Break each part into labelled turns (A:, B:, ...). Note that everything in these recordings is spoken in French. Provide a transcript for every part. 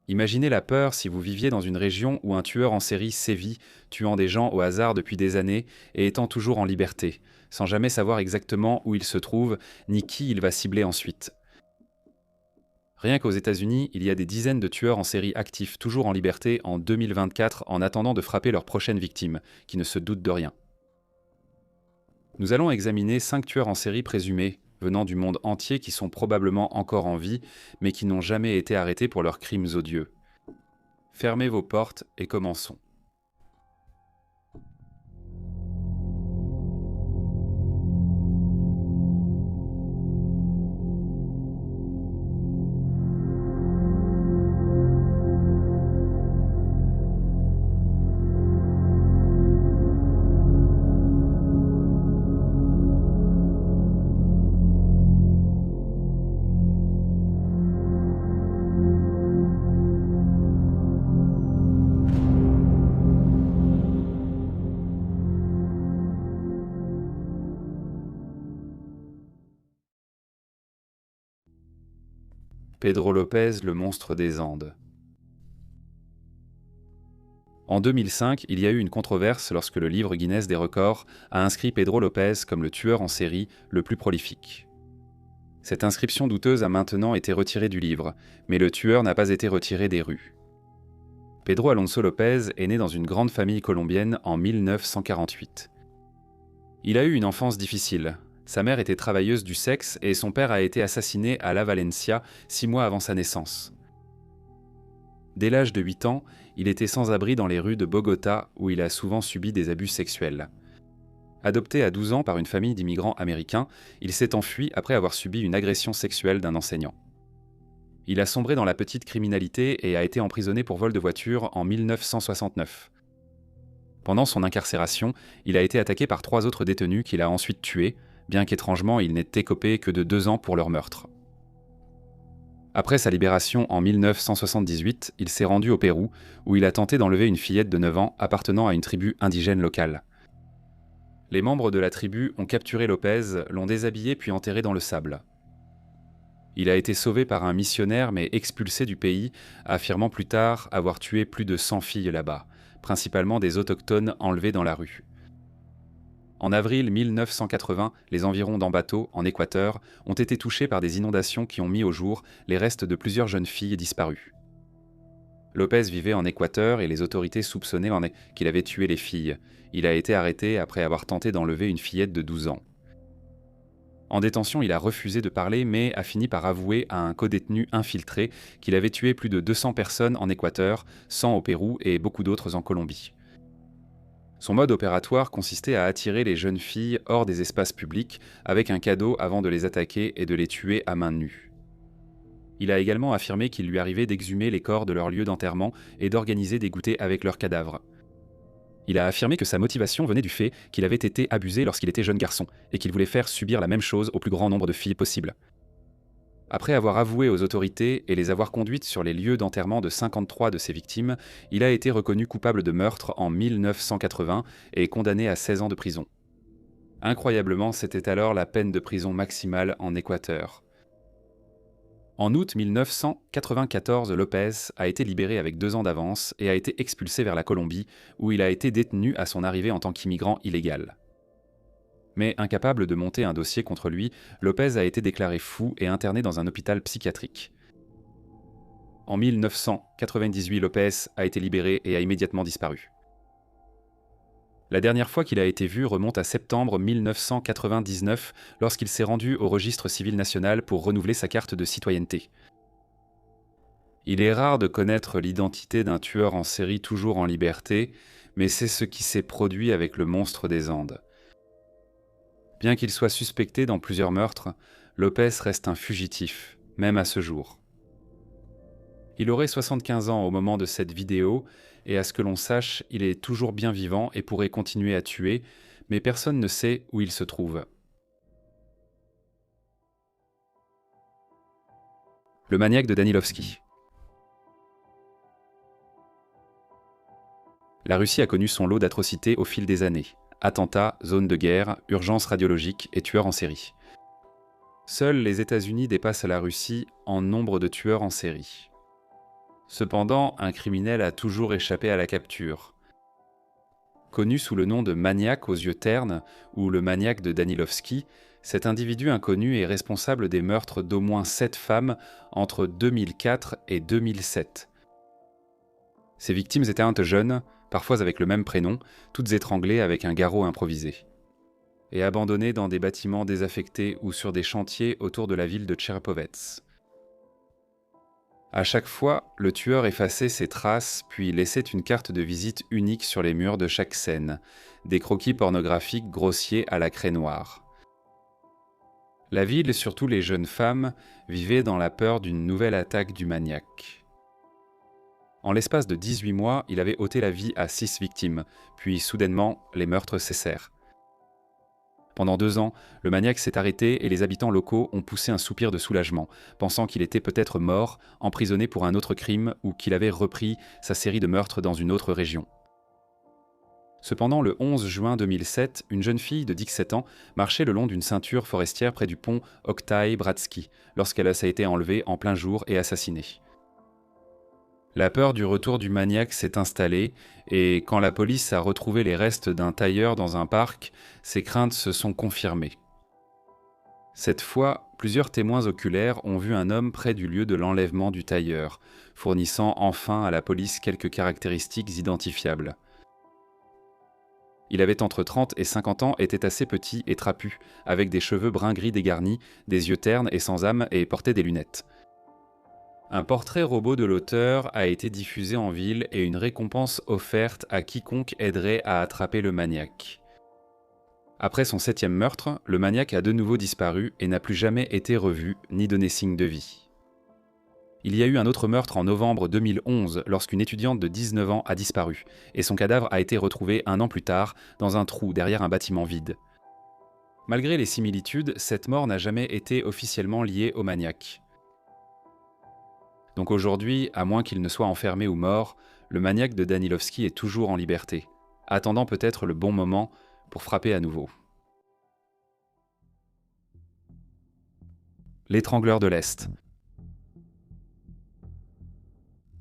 A: Imaginez la peur si vous viviez dans une région où un tueur en série sévit, tuant des gens au hasard depuis des années et étant toujours en liberté, sans jamais savoir exactement où il se trouve, ni qui il va cibler ensuite. Rien qu'aux États-Unis, il y a des dizaines de tueurs en série actifs, toujours en liberté en 2024, en attendant de frapper leur prochaine victime, qui ne se doute de rien. Nous allons examiner 5 tueurs en série présumés, venant du monde entier qui sont probablement encore en vie, mais qui n'ont jamais été arrêtés pour leurs crimes odieux. Fermez vos portes et commençons. Pedro Lopez, le monstre des Andes. En 2005, il y a eu une controverse lorsque le livre Guinness des records a inscrit Pedro Lopez comme le tueur en série le plus prolifique. Cette inscription douteuse a maintenant été retirée du livre, mais le tueur n'a pas été retiré des rues. Pedro Alonso Lopez est né dans une grande famille colombienne en 1948. Il a eu une enfance difficile. Sa mère était travailleuse du sexe et son père a été assassiné à La Valencia 6 mois avant sa naissance. Dès l'âge de 8 ans, il était sans abri dans les rues de Bogota où il a souvent subi des abus sexuels. Adopté à 12 ans par une famille d'immigrants américains, il s'est enfui après avoir subi une agression sexuelle d'un enseignant. Il a sombré dans la petite criminalité et a été emprisonné pour vol de voiture en 1969. Pendant son incarcération, il a été attaqué par 3 autres détenus qu'il a ensuite tués, bien qu'étrangement il n'ait écopé que de 2 ans pour leur meurtre. Après sa libération en 1978, il s'est rendu au Pérou, où il a tenté d'enlever une fillette de 9 ans appartenant à une tribu indigène locale. Les membres de la tribu ont capturé Lopez, l'ont déshabillé puis enterré dans le sable. Il a été sauvé par un missionnaire mais expulsé du pays, affirmant plus tard avoir tué plus de 100 filles là-bas, principalement des autochtones enlevées dans la rue. En avril 1980, les environs d'Ambato, en Équateur, ont été touchés par des inondations qui ont mis au jour les restes de plusieurs jeunes filles disparues. Lopez vivait en Équateur et les autorités soupçonnaient qu'il avait tué les filles. Il a été arrêté après avoir tenté d'enlever une fillette de 12 ans. En détention, il a refusé de parler mais a fini par avouer à un codétenu infiltré qu'il avait tué plus de 200 personnes en Équateur, 100 au Pérou et beaucoup d'autres en Colombie. Son mode opératoire consistait à attirer les jeunes filles hors des espaces publics avec un cadeau avant de les attaquer et de les tuer à main nue. Il a également affirmé qu'il lui arrivait d'exhumer les corps de leur lieu d'enterrement et d'organiser des goûters avec leurs cadavres. Il a affirmé que sa motivation venait du fait qu'il avait été abusé lorsqu'il était jeune garçon et qu'il voulait faire subir la même chose au plus grand nombre de filles possible. Après avoir avoué aux autorités et les avoir conduites sur les lieux d'enterrement de 53 de ses victimes, il a été reconnu coupable de meurtre en 1980 et condamné à 16 ans de prison. Incroyablement, c'était alors la peine de prison maximale en Équateur. En août 1994, Lopez a été libéré avec 2 ans d'avance et a été expulsé vers la Colombie, où il a été détenu à son arrivée en tant qu'immigrant illégal. Mais incapable de monter un dossier contre lui, Lopez a été déclaré fou et interné dans un hôpital psychiatrique. En 1998, Lopez a été libéré et a immédiatement disparu. La dernière fois qu'il a été vu remonte à septembre 1999, lorsqu'il s'est rendu au registre civil national pour renouveler sa carte de citoyenneté. Il est rare de connaître l'identité d'un tueur en série toujours en liberté, mais c'est ce qui s'est produit avec le monstre des Andes. Bien qu'il soit suspecté dans plusieurs meurtres, Lopez reste un fugitif, même à ce jour. Il aurait 75 ans au moment de cette vidéo, et à ce que l'on sache, il est toujours bien vivant et pourrait continuer à tuer, mais personne ne sait où il se trouve. Le maniaque de Danilovski. La Russie a connu son lot d'atrocités au fil des années. Attentats, zones de guerre, urgences radiologiques et tueurs en série. Seuls les États-Unis dépassent la Russie en nombre de tueurs en série. Cependant, un criminel a toujours échappé à la capture. Connu sous le nom de maniaque aux yeux ternes ou le maniaque de Danilovski, cet individu inconnu est responsable des meurtres d'au moins 7 femmes entre 2004 et 2007. Ces victimes étaient jeunes, parfois avec le même prénom, toutes étranglées avec un garrot improvisé, et abandonnées dans des bâtiments désaffectés ou sur des chantiers autour de la ville de Tcherpovets. À chaque fois, le tueur effaçait ses traces puis laissait une carte de visite unique sur les murs de chaque scène, des croquis pornographiques grossiers à la craie noire. La ville et surtout les jeunes femmes vivaient dans la peur d'une nouvelle attaque du maniaque. En l'espace de 18 mois, il avait ôté la vie à 6 victimes, puis soudainement, les meurtres cessèrent. Pendant 2 ans, le maniaque s'est arrêté et les habitants locaux ont poussé un soupir de soulagement, pensant qu'il était peut-être mort, emprisonné pour un autre crime ou qu'il avait repris sa série de meurtres dans une autre région. Cependant, le 11 juin 2007, une jeune fille de 17 ans marchait le long d'une ceinture forestière près du pont Oktaï-Bratsky, lorsqu'elle a été enlevée en plein jour et assassinée. La peur du retour du maniaque s'est installée et quand la police a retrouvé les restes d'un tailleur dans un parc, ses craintes se sont confirmées. Cette fois, plusieurs témoins oculaires ont vu un homme près du lieu de l'enlèvement du tailleur, fournissant enfin à la police quelques caractéristiques identifiables. Il avait entre 30 et 50 ans, était assez petit et trapu, avec des cheveux brun-gris dégarnis, des yeux ternes et sans âme et portait des lunettes. Un portrait robot de l'auteur a été diffusé en ville et une récompense offerte à quiconque aiderait à attraper le maniaque. Après son 7e meurtre, le maniaque a de nouveau disparu et n'a plus jamais été revu ni donné signe de vie. Il y a eu un autre meurtre en novembre 2011 lorsqu'une étudiante de 19 ans a disparu et son cadavre a été retrouvé 1 an plus tard dans un trou derrière un bâtiment vide. Malgré les similitudes, cette mort n'a jamais été officiellement liée au maniaque. Donc aujourd'hui, à moins qu'il ne soit enfermé ou mort, le maniaque de Danilovski est toujours en liberté, attendant peut-être le bon moment pour frapper à nouveau. L'étrangleur de l'Est.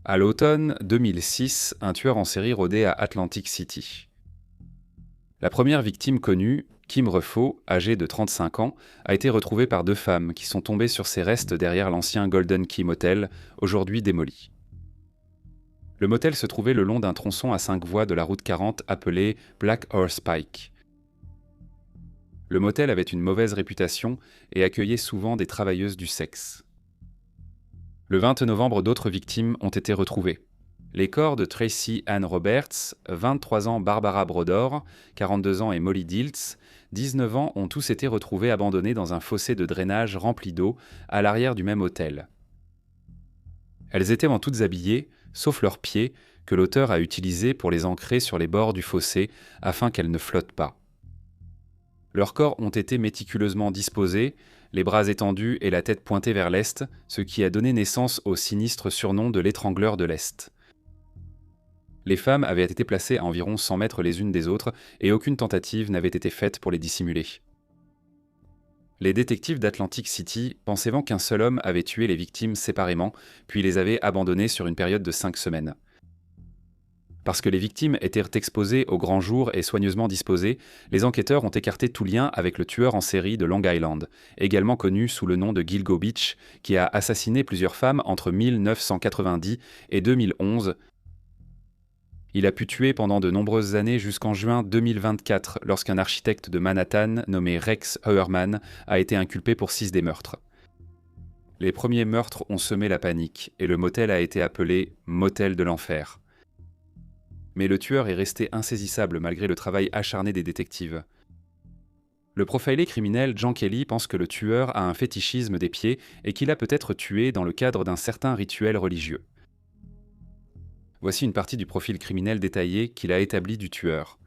A: À l'automne 2006, un tueur en série rôdait à Atlantic City. La première victime connue, Kim Refo, âgée de 35 ans, a été retrouvée par 2 femmes qui sont tombées sur ses restes derrière l'ancien Golden Key Motel, aujourd'hui démoli. Le motel se trouvait le long d'un tronçon à 5 voies de la route 40 appelé Black Horse Pike. Le motel avait une mauvaise réputation et accueillait souvent des travailleuses du sexe. Le 20 novembre, d'autres victimes ont été retrouvées. Les corps de Tracy Ann Roberts, 23 ans Barbara Brodor, 42 ans et Molly Dilts, 19 ans ont tous été retrouvés abandonnés dans un fossé de drainage rempli d'eau à l'arrière du même hôtel. Elles étaient toutes habillées, sauf leurs pieds, que l'auteur a utilisés pour les ancrer sur les bords du fossé afin qu'elles ne flottent pas. Leurs corps ont été méticuleusement disposés, les bras étendus et la tête pointée vers l'est, ce qui a donné naissance au sinistre surnom de l'étrangleur de l'Est. Les femmes avaient été placées à environ 100 mètres les unes des autres et aucune tentative n'avait été faite pour les dissimuler. Les détectives d'Atlantic City pensaient qu'un seul homme avait tué les victimes séparément, puis les avait abandonnées sur une période de 5 semaines. Parce que les victimes étaient exposées au grand jour et soigneusement disposées, les enquêteurs ont écarté tout lien avec le tueur en série de Long Island, également connu sous le nom de Gilgo Beach, qui a assassiné plusieurs femmes entre 1990 et 2011. Il a pu tuer pendant de nombreuses années jusqu'en juin 2024, lorsqu'un architecte de Manhattan nommé Rex Heuermann a été inculpé pour 6 des meurtres. Les premiers meurtres ont semé la panique et le motel a été appelé « Motel de l'enfer ». Mais le tueur est resté insaisissable malgré le travail acharné des détectives. Le profilé criminel Jean Kelly pense que le tueur a un fétichisme des pieds et qu'il a peut-être tué dans le cadre d'un certain rituel religieux. Voici une partie du profil criminel détaillé qu'il a établi du tueur.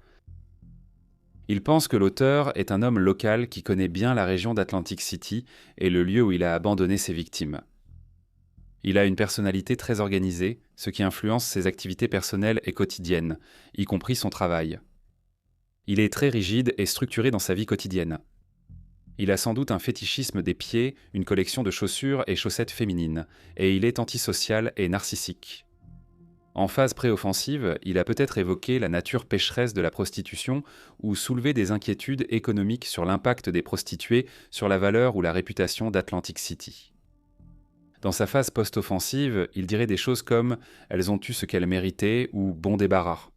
A: Il pense que l'auteur est un homme local qui connaît bien la région d'Atlantic City et le lieu où il a abandonné ses victimes. Il a une personnalité très organisée, ce qui influence ses activités personnelles et quotidiennes, y compris son travail. Il est très rigide et structuré dans sa vie quotidienne. Il a sans doute un fétichisme des pieds, une collection de chaussures et chaussettes féminines, et il est antisocial et narcissique. En phase préoffensive, il a peut-être évoqué la nature pécheresse de la prostitution ou soulevé des inquiétudes économiques sur l'impact des prostituées sur la valeur ou la réputation d'Atlantic City. Dans sa phase post-offensive, il dirait des choses comme « elles ont eu ce qu'elles méritaient » ou « bon débarras ».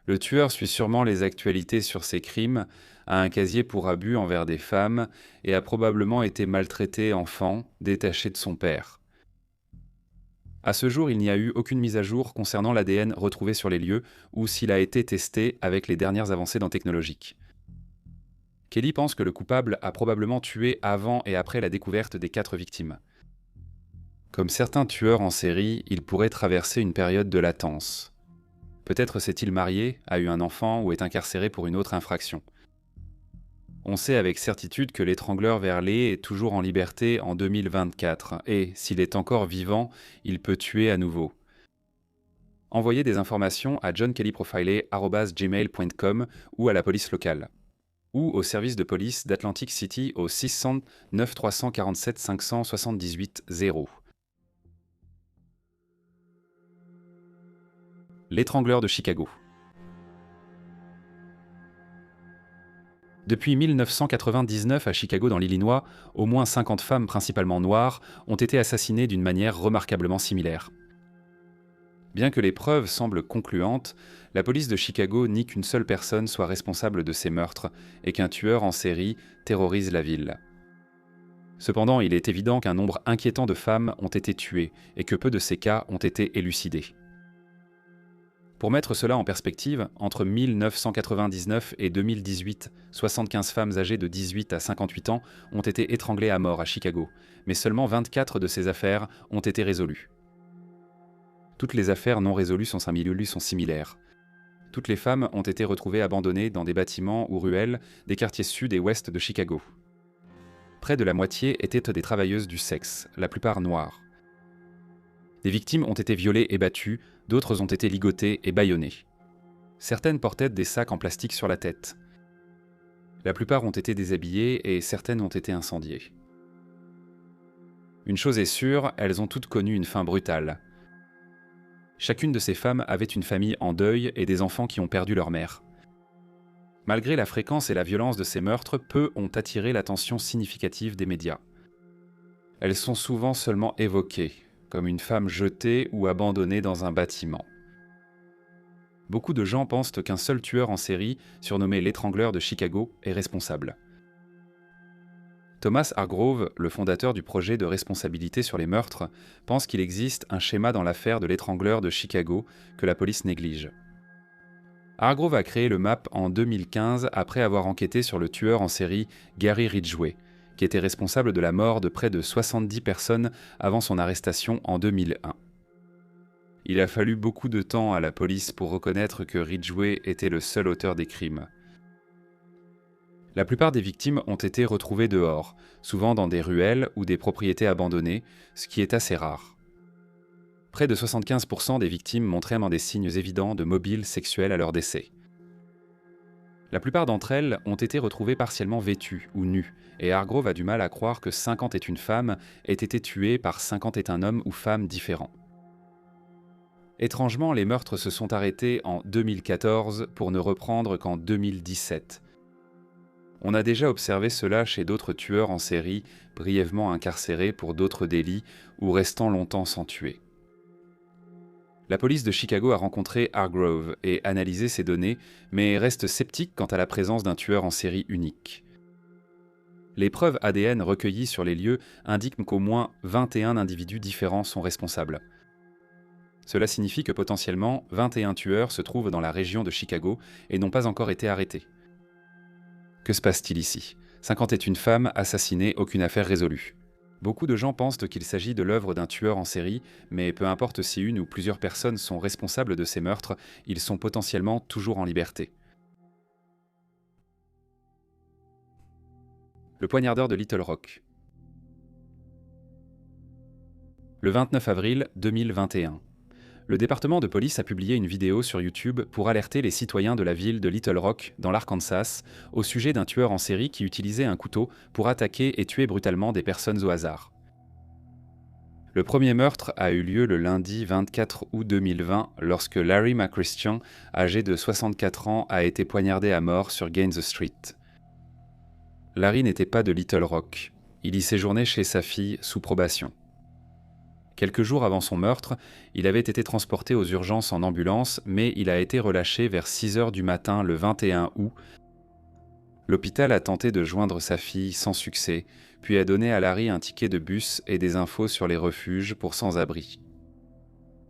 A: Le tueur suit sûrement les actualités sur ses crimes, a un casier pour abus envers des femmes et a probablement été maltraité enfant, détaché de son père. À ce jour, il n'y a eu aucune mise à jour concernant l'ADN retrouvé sur les lieux ou s'il a été testé avec les dernières avancées dans technologique. Kelly pense que le coupable a probablement tué avant et après la découverte des 4 victimes. Comme certains tueurs en série, il pourrait traverser une période de latence. Peut-être s'est-il marié, a eu un enfant ou est incarcéré pour une autre infraction. On sait avec certitude que l'étrangleur Verlet est toujours en liberté en 2024 et, s'il est encore vivant, il peut tuer à nouveau. Envoyez des informations à johnkellyprofilé@gmail.com ou à la police locale ou au service de police d'Atlantic City au 600 9 347 578 0. L'étrangleur de Chicago. Depuis 1999 à Chicago dans l'Illinois, au moins 50 femmes principalement noires ont été assassinées d'une manière remarquablement similaire. Bien que les preuves semblent concluantes, la police de Chicago nie qu'une seule personne soit responsable de ces meurtres et qu'un tueur en série terrorise la ville. Cependant, il est évident qu'un nombre inquiétant de femmes ont été tuées et que peu de ces cas ont été élucidés. Pour mettre cela en perspective, entre 1999 et 2018, 75 femmes âgées de 18 à 58 ans ont été étranglées à mort à Chicago, mais seulement 24 de ces affaires ont été résolues. Toutes les affaires non résolues sont similaires. Toutes les femmes ont été retrouvées abandonnées dans des bâtiments ou ruelles des quartiers sud et ouest de Chicago. Près de la moitié étaient des travailleuses du sexe, la plupart noires. Des victimes ont été violées et battues, d'autres ont été ligotées et bâillonnées. Certaines portaient des sacs en plastique sur la tête. La plupart ont été déshabillées et certaines ont été incendiées. Une chose est sûre, elles ont toutes connu une fin brutale. Chacune de ces femmes avait une famille en deuil et des enfants qui ont perdu leur mère. Malgré la fréquence et la violence de ces meurtres, peu ont attiré l'attention significative des médias. Elles sont souvent seulement évoquées, comme une femme jetée ou abandonnée dans un bâtiment. Beaucoup de gens pensent qu'un seul tueur en série, surnommé l'étrangleur de Chicago, est responsable. Thomas Hargrove, le fondateur du projet de responsabilité sur les meurtres, pense qu'il existe un schéma dans l'affaire de l'étrangleur de Chicago que la police néglige. Hargrove a créé le MAP en 2015 après avoir enquêté sur le tueur en série Gary Ridgway, qui était responsable de la mort de près de 70 personnes avant son arrestation en 2001. Il a fallu beaucoup de temps à la police pour reconnaître que Ridgway était le seul auteur des crimes. La plupart des victimes ont été retrouvées dehors, souvent dans des ruelles ou des propriétés abandonnées, ce qui est assez rare. Près de 75% des victimes montraient des signes évidents de mobiles sexuels à leur décès. La plupart d'entre elles ont été retrouvées partiellement vêtues ou nues, et Hargrove a du mal à croire que 50 est une femme ait été tuée par 50 est un homme ou femme différent. Étrangement, les meurtres se sont arrêtés en 2014 pour ne reprendre qu'en 2017. On a déjà observé cela chez d'autres tueurs en série, brièvement incarcérés pour d'autres délits ou restant longtemps sans tuer. La police de Chicago a rencontré Hargrove et analysé ses données, mais reste sceptique quant à la présence d'un tueur en série unique. Les preuves ADN recueillies sur les lieux indiquent qu'au moins 21 individus différents sont responsables. Cela signifie que potentiellement 21 tueurs se trouvent dans la région de Chicago et n'ont pas encore été arrêtés. Que se passe-t-il ici ? 50 est une femme, assassinée, aucune affaire résolue. Beaucoup de gens pensent qu'il s'agit de l'œuvre d'un tueur en série, mais peu importe si une ou plusieurs personnes sont responsables de ces meurtres, ils sont potentiellement toujours en liberté. Le poignardeur de Little Rock. Le 29 avril 2021. Le département de police a publié une vidéo sur YouTube pour alerter les citoyens de la ville de Little Rock, dans l'Arkansas, au sujet d'un tueur en série qui utilisait un couteau pour attaquer et tuer brutalement des personnes au hasard. Le premier meurtre a eu lieu le lundi 24 août 2020 lorsque Larry McChristian, âgé de 64 ans, a été poignardé à mort sur Gaines Street. Larry n'était pas de Little Rock. Il y séjournait chez sa fille sous probation. Quelques jours avant son meurtre, il avait été transporté aux urgences en ambulance, mais il a été relâché vers 6 heures du matin le 21 août. L'hôpital a tenté de joindre sa fille sans succès, puis a donné à Larry un ticket de bus et des infos sur les refuges pour sans-abri.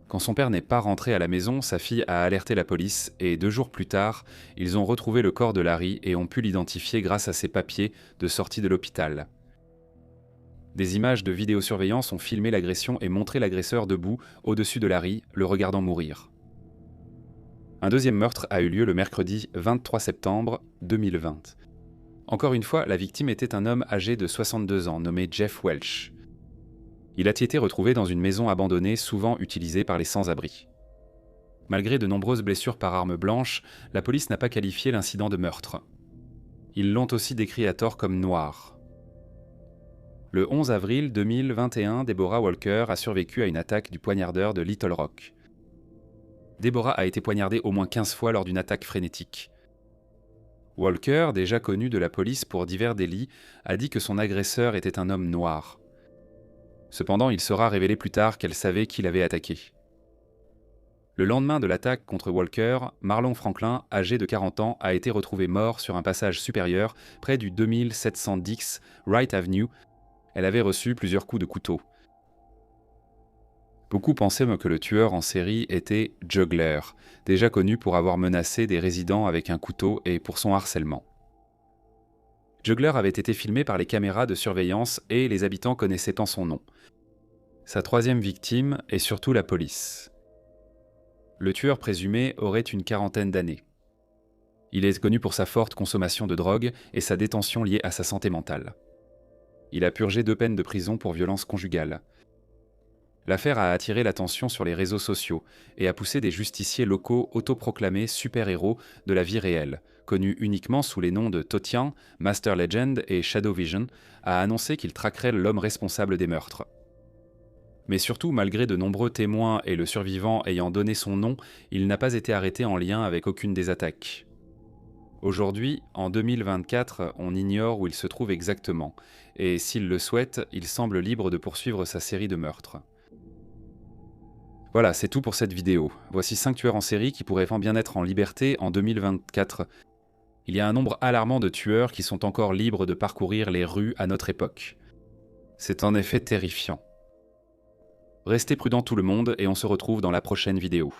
A: Quand son père n'est pas rentré à la maison, sa fille a alerté la police et 2 jours plus tard, ils ont retrouvé le corps de Larry et ont pu l'identifier grâce à ses papiers de sortie de l'hôpital. Des images de vidéosurveillance ont filmé l'agression et montré l'agresseur debout au-dessus de Larry, le regardant mourir. Un deuxième meurtre a eu lieu le mercredi 23 septembre 2020. Encore une fois, la victime était un homme âgé de 62 ans, nommé Jeff Welch. Il a été retrouvé dans une maison abandonnée, souvent utilisée par les sans-abri. Malgré de nombreuses blessures par arme blanche, la police n'a pas qualifié l'incident de meurtre. Ils l'ont aussi décrit à tort comme noir. Le 11 avril 2021, Deborah Walker a survécu à une attaque du poignardeur de Little Rock. Deborah a été poignardée au moins 15 fois lors d'une attaque frénétique. Walker, déjà connu de la police pour divers délits, a dit que son agresseur était un homme noir. Cependant, il sera révélé plus tard qu'elle savait qui l'avait attaqué. Le lendemain de l'attaque contre Walker, Marlon Franklin, âgé de 40 ans, a été retrouvé mort sur un passage supérieur près du 2710 Wright Avenue. Elle avait reçu plusieurs coups de couteau. Beaucoup pensaient que le tueur en série était Juggler, déjà connu pour avoir menacé des résidents avec un couteau et pour son harcèlement. Juggler avait été filmé par les caméras de surveillance et les habitants connaissaient tant son nom. Sa troisième victime est surtout la police. Le tueur présumé aurait une quarantaine d'années. Il est connu pour sa forte consommation de drogue et sa détention liée à sa santé mentale. Il a purgé 2 peines de prison pour violence conjugale. L'affaire a attiré l'attention sur les réseaux sociaux et a poussé des justiciers locaux autoproclamés super-héros de la vie réelle, connus uniquement sous les noms de Totian, Master Legend et Shadow Vision, à annoncer qu'ils traqueraient l'homme responsable des meurtres. Mais surtout, malgré de nombreux témoins et le survivant ayant donné son nom, il n'a pas été arrêté en lien avec aucune des attaques. Aujourd'hui, en 2024, on ignore où il se trouve exactement, et s'il le souhaite, il semble libre de poursuivre sa série de meurtres. Voilà, c'est tout pour cette vidéo. Voici 5 tueurs en série qui pourraient bien être en liberté en 2024. Il y a un nombre alarmant de tueurs qui sont encore libres de parcourir les rues à notre époque. C'est en effet terrifiant. Restez prudents tout le monde et on se retrouve dans la prochaine vidéo.